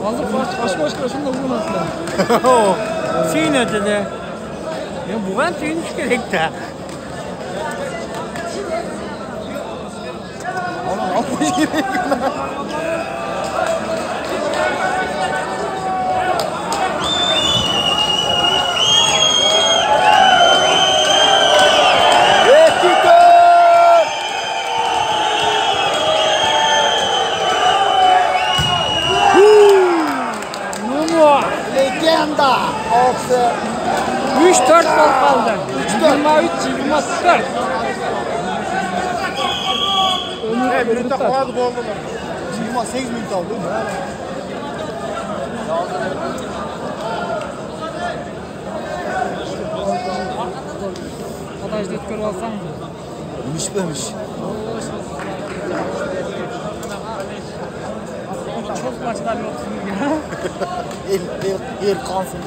Hozir boshqa shunda urmaslar. Suyunadi-da. Men bu ham suyunish kerak-da. Ana, olib kerak. Legenda. 3-4 gol qoldi. 23-24. Bitta qoldi bo'ldi. 28 minut oldi. Qadajda ko'rib olsam. Mish. Çok maçlar yok sizga. El qansın.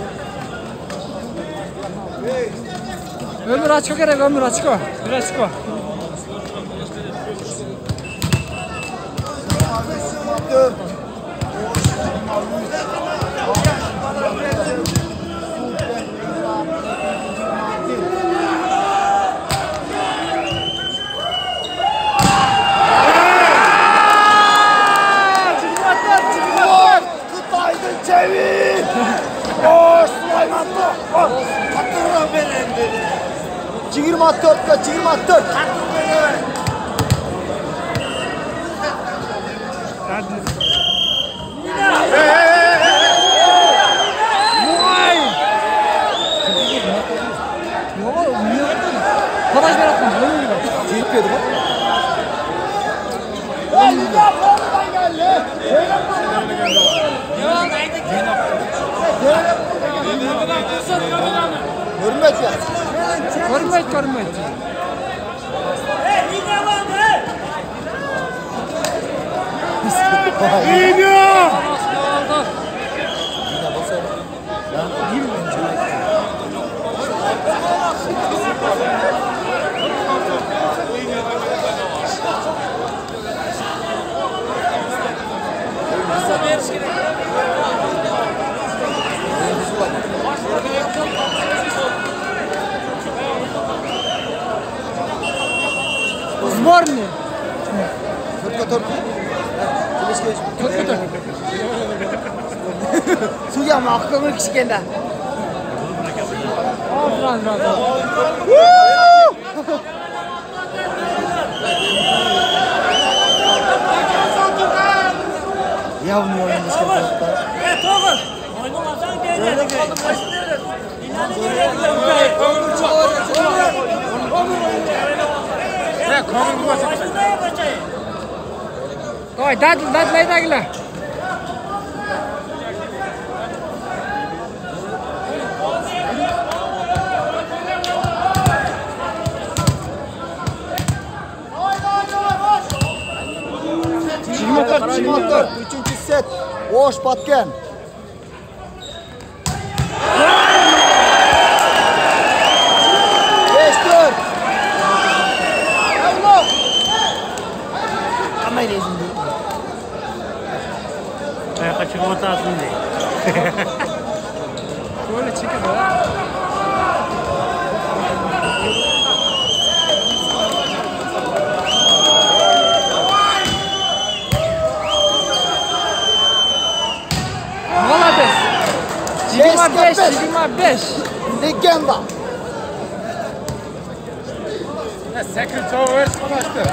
Ömür açko kerak, ömür açko. Bir açko. Çevir! Boş Süleyman top! Hatırla belendi! 24'te 24! Vay! Yok, niye? Kadaj veratmam, böyle gibi. Tepkiydi bak. Liga formadan geldi. Hürmet ya. Görünmeydi. Liga! Сборная. Төрт. Suya mahkumur kişikende. Раз. Явный oyun dışarıda. To'g'ri. O'ynamasan keladi. Qo'y, dadlaydagilar. Çiğmatlar. 3. set. Boş Batken. Kaçık ortasın diye. Böyle çıkıyor ha. Молодец. 25. Legenda. Second over çıkmıştı.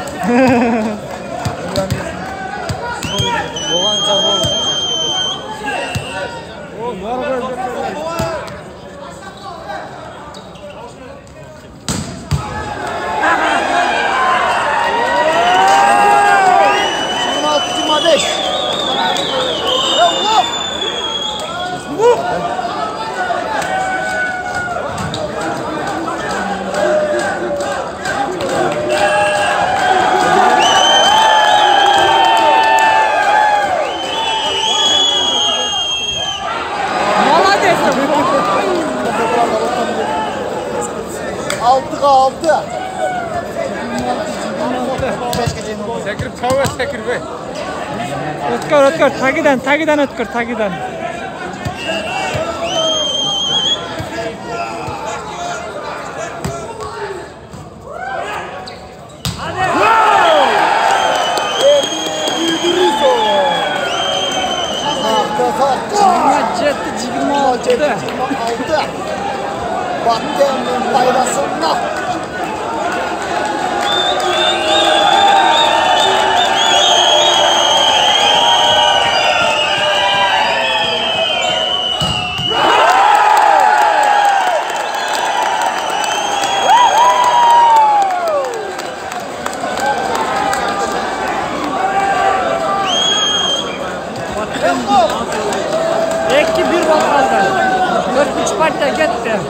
kirbe. Ötkür, tagidan ötkür, tagidan. Jetti 26'da. Batken'in faydasında. Ekki bir bal kaldı. 4-3 partiya gitti.